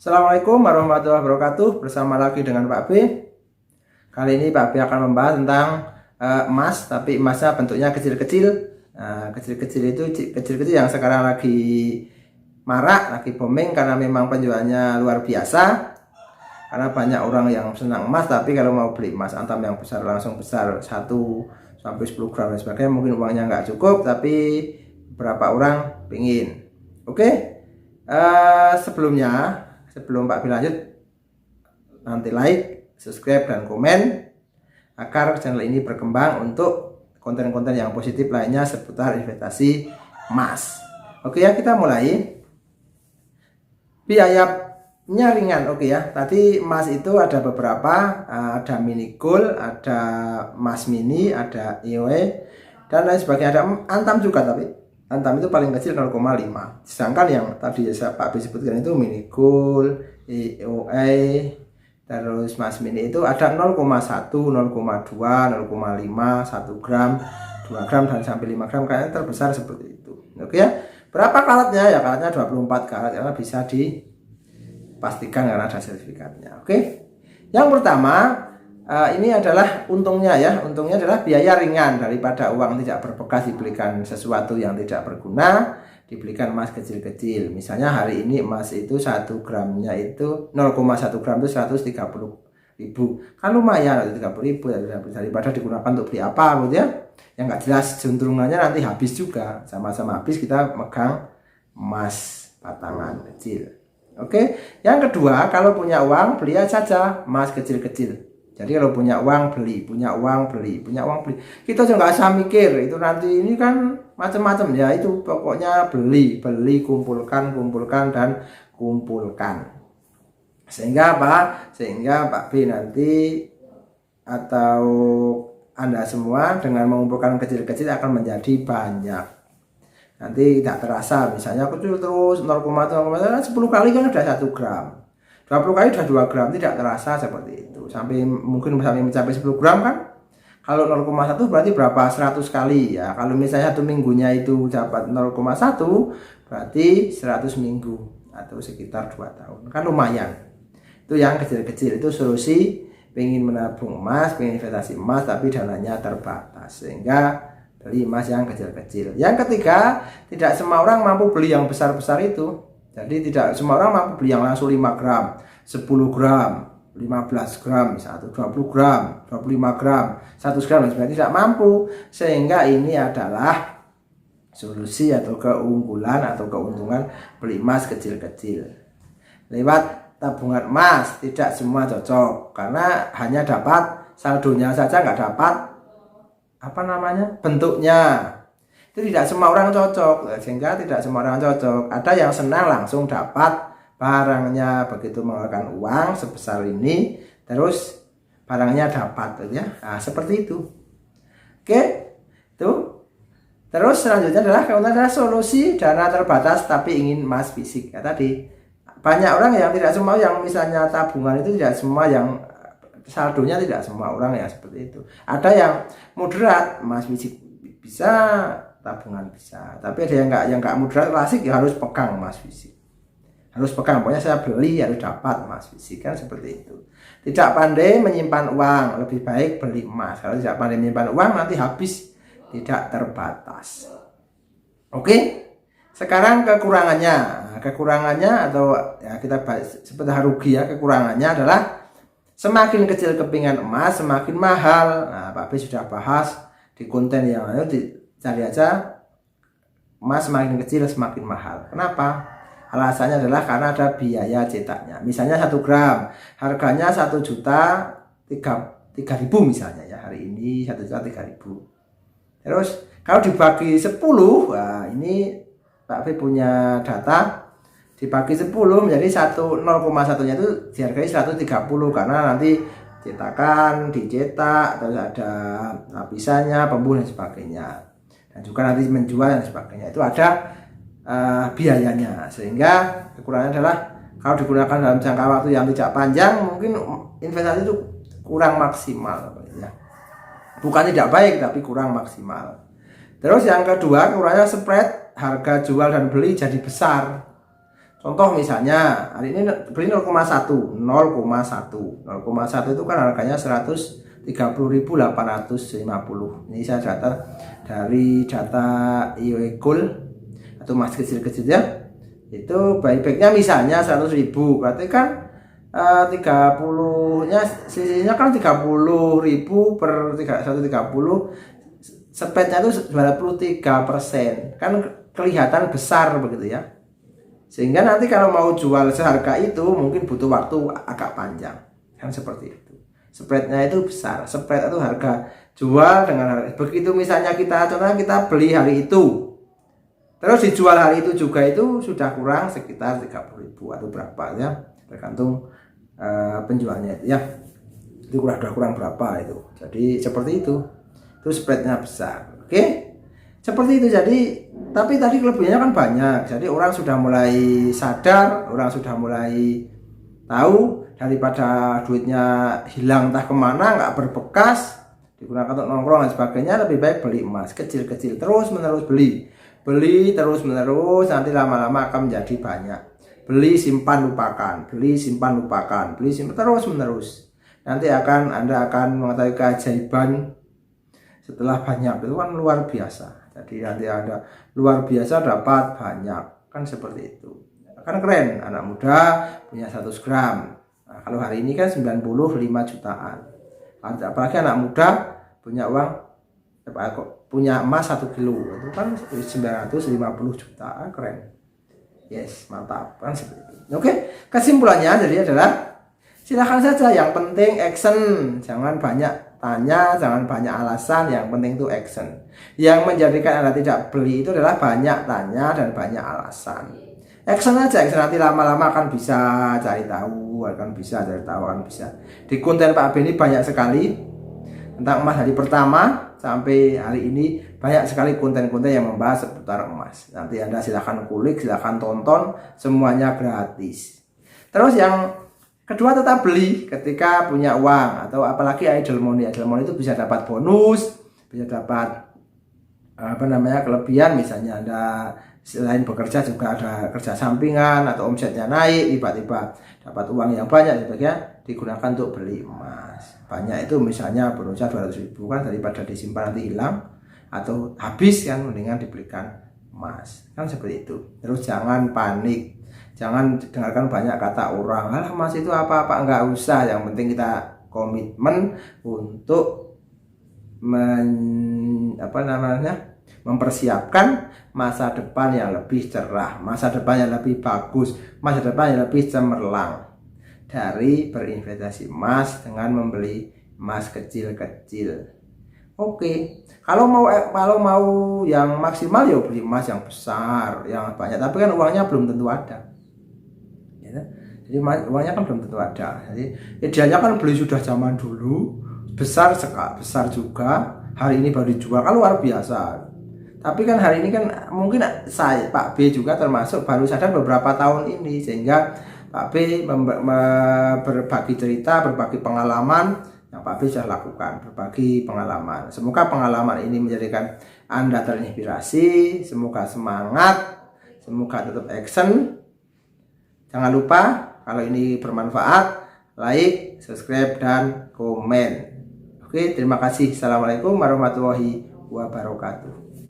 Assalamualaikum warahmatullahi wabarakatuh. Bersama lagi dengan Pak B. Kali ini Pak B akan membahas tentang emas, tapi emasnya bentuknya kecil-kecil. Kecil-kecil itu kecil-kecil yang sekarang lagi marak, lagi booming karena memang penjualnya luar biasa. Karena banyak orang yang senang emas, tapi kalau mau beli emas antam yang besar langsung besar 1 sampai 10 gram dan sebagainya, mungkin uangnya nggak cukup, tapi beberapa orang pingin. Oke. Sebelum Pak B lanjut, nanti like, subscribe, dan komen agar channel ini berkembang untuk konten-konten yang positif lainnya seputar investasi emas. Oke ya, kita mulai. Biayanya ringan, oke ya. Tadi emas itu ada beberapa, ada mini gold, ada emas mini, ada EOE, dan lain sebagainya. Ada antam juga, tapi antam itu paling kecil 0,5. Sedangkan yang tadi Pak B sebutkan itu mini gold, EOE, terus emas mini itu ada 0,1, 0,2, 0,5, 1 gram, 2 gram, dan sampai 5 gram. Kayaknya terbesar seperti itu. Oke ya. Berapa karatnya? Ya karatnya 24 karat karena bisa dipastikan karena ada sertifikatnya. Oke. Yang pertama, ini adalah untungnya ya. Untungnya adalah biaya ringan daripada uang tidak berbekas dibelikan sesuatu yang tidak berguna, dibelikan emas kecil-kecil. Misalnya hari ini emas itu 1 gramnya itu 0,1 gram itu 130.000. Kan lumayan 30.000 daripada digunakan untuk beli apa gitu ya. Yang nggak jelas juntrungannya nanti habis juga. Sama-sama habis kita megang emas batangan kecil. Oke. Yang kedua, kalau punya uang beli saja emas kecil-kecil. Jadi kalau punya uang beli, punya uang beli. Kita juga nggak usah mikir itu nanti ini kan macam-macam ya, itu pokoknya beli, kumpulkan dan kumpulkan. Sehingga apa? Sehingga Pak B nanti atau Anda semua dengan mengumpulkan kecil-kecil akan menjadi banyak. Nanti tidak terasa, misalnya kecil terus 0,1, 10 kali kan udah 1 gram. 20 kali udah 2 gram, tidak terasa seperti itu. Mungkin sampai mencapai 10 gram kan. Kalau 0,1 berarti berapa? 100 kali ya. Kalau misalnya 1 minggunya itu dapat 0,1 berarti 100 minggu atau sekitar 2 tahun. Kan lumayan. Itu yang kecil-kecil. Itu solusi pengen menabung emas, pengen investasi emas tapi dananya terbatas. Sehingga beli emas yang kecil-kecil. Yang ketiga, tidak semua orang mampu beli yang besar-besar itu. Jadi tidak semua orang mampu beli yang langsung 5 gram, 10 gram, 15 gram, 20 gram, 25 gram, 100 gram, dan sebagainya, tidak mampu. Sehingga ini adalah solusi atau keunggulan atau keuntungan beli emas kecil-kecil. Lewat tabungan emas tidak semua cocok karena hanya dapat saldonya saja, nggak dapat bentuknya. Itu tidak semua orang cocok, sehingga tidak semua orang cocok. Ada yang senang langsung dapat barangnya, begitu mengeluarkan uang sebesar ini terus barangnya dapat ya. Nah, seperti itu. Oke, itu. Terus selanjutnya adalah solusi dana terbatas tapi ingin emas fisik. Ya, tadi banyak orang yang tidak semua yang misalnya tabungan itu tidak semua yang saldonya, tidak semua orang yang seperti itu. Ada yang moderat, emas fisik bisa, tabungan bisa, tapi ada yang nggak moderat klasik ya harus pegang emas fisik, harus pegang, pokoknya saya beli harus dapat emas fisik, kan seperti itu. Tidak pandai menyimpan uang, lebih baik beli emas. Kalau tidak pandai menyimpan uang nanti habis, tidak terbatas. Oke, sekarang kekurangannya atau ya kita sebentar rugi ya. Kekurangannya adalah semakin kecil kepingan emas semakin mahal. Nah, Pak B sudah bahas di konten yang lalu, cari aja emas semakin kecil semakin mahal. Kenapa? Alasannya adalah karena ada biaya cetaknya. Misalnya 1 gram harganya 1.003.000 misalnya ya, hari ini 1.003.000. Terus kalau dibagi 10, wah ini Pak B punya data, dibagi 10 menjadi 0,1-nya itu dihargai 130 karena nanti cetakan, dicetak, terus ada lapisannya, pembuluh dan sebagainya, dan juga nanti menjual dan sebagainya, itu ada biayanya. Sehingga kekurangannya adalah kalau digunakan dalam jangka waktu yang tidak panjang, mungkin investasi itu kurang maksimal ya. Bukan tidak baik tapi kurang maksimal. Terus yang kedua, kekurangannya spread harga jual dan beli jadi besar. Contoh misalnya hari ini beli 0,1 itu kan harganya 130.850. Ini saya data dari data IOE Gold atau emas kecil-kecil ya. Itu buybacknya misalnya 100.000, berarti kan 30 nya sisinya kan 30.000 per 130, spreadnya itu 93%, kan kelihatan besar begitu ya. Sehingga nanti kalau mau jual seharga itu mungkin butuh waktu agak panjang, kan seperti itu. Spreadnya itu besar, spread itu harga jual dengan harga. Begitu misalnya contohnya kita beli hari itu, terus dijual hari itu juga, itu sudah kurang sekitar 30.000 atau berapa ya, tergantung penjualnya itu ya. Itu kurang berapa itu. Jadi seperti itu spreadnya besar. Oke. Seperti itu. Jadi tapi tadi kelebihannya kan banyak. Jadi orang sudah mulai sadar, orang sudah mulai tahu, daripada duitnya hilang entah kemana, nggak berbekas, digunakan untuk nongkrong dan sebagainya, lebih baik beli emas kecil-kecil, terus menerus beli terus menerus, nanti lama-lama akan menjadi banyak. Beli simpan lupakan, beli simpan lupakan, beli simpan terus menerus. Nanti Anda akan mengetahui keajaiban setelah banyak, itu kan luar biasa. Jadi nanti Anda luar biasa dapat banyak, kan seperti itu. Kan keren, anak muda punya 100 gram. Nah, kalau hari ini kan 95 jutaan. Apalagi anak muda punya uang, punya emas 1 kilo, itu kan 950 juta, keren. Yes, mantap, kan seperti itu. Oke, kesimpulannya jadi adalah silakan saja, yang penting action, jangan banyak tanya, jangan banyak alasan, yang penting itu action. Yang menjadikan Anda tidak beli itu adalah banyak tanya dan banyak alasan. Action aja, action, nanti lama-lama akan bisa cari tahu, akan bisa. Di konten Pak B ini banyak sekali tentang emas, dari pertama sampai hari ini banyak sekali konten-konten yang membahas seputar emas. Nanti Anda silahkan kulik, silahkan tonton, semuanya gratis. Terus yang kedua, tetap beli ketika punya uang, atau apalagi idle money itu bisa dapat bonus, bisa dapat kelebihan. Misalnya Anda selain bekerja juga ada kerja sampingan, atau omsetnya naik, tiba-tiba dapat uang yang banyak, sebagainya, digunakan untuk beli emas. Banyak itu misalnya bonusnya 200.000, kan daripada disimpan nanti hilang atau habis, kan mendingan dibelikan emas, kan seperti itu. Terus jangan panik, jangan dengarkan banyak kata orang, alah emas itu apa-apa, enggak usah. Yang penting kita komitmen untuk mempersiapkan masa depan yang lebih cerah, masa depan yang lebih bagus, masa depan yang lebih cemerlang dari berinvestasi emas dengan membeli emas kecil-kecil. Oke, kalau mau yang maksimal ya beli emas yang besar, yang banyak, tapi kan uangnya belum tentu ada. Jadi uangnya kan belum tentu ada. Jadi idealnya kan beli sudah zaman dulu, besar juga, hari ini baru dijual, kan luar biasa. Tapi kan hari ini kan mungkin saya, Pak B juga termasuk, baru sadar beberapa tahun ini, sehingga Pak B berbagi cerita, berbagi pengalaman yang Pak B sudah lakukan, berbagi pengalaman. Semoga pengalaman ini menjadikan Anda terinspirasi, semoga semangat, semoga tetap action. Jangan lupa kalau ini bermanfaat, like, subscribe, dan komen. Oke, terima kasih. Assalamualaikum warahmatullahi wabarakatuh.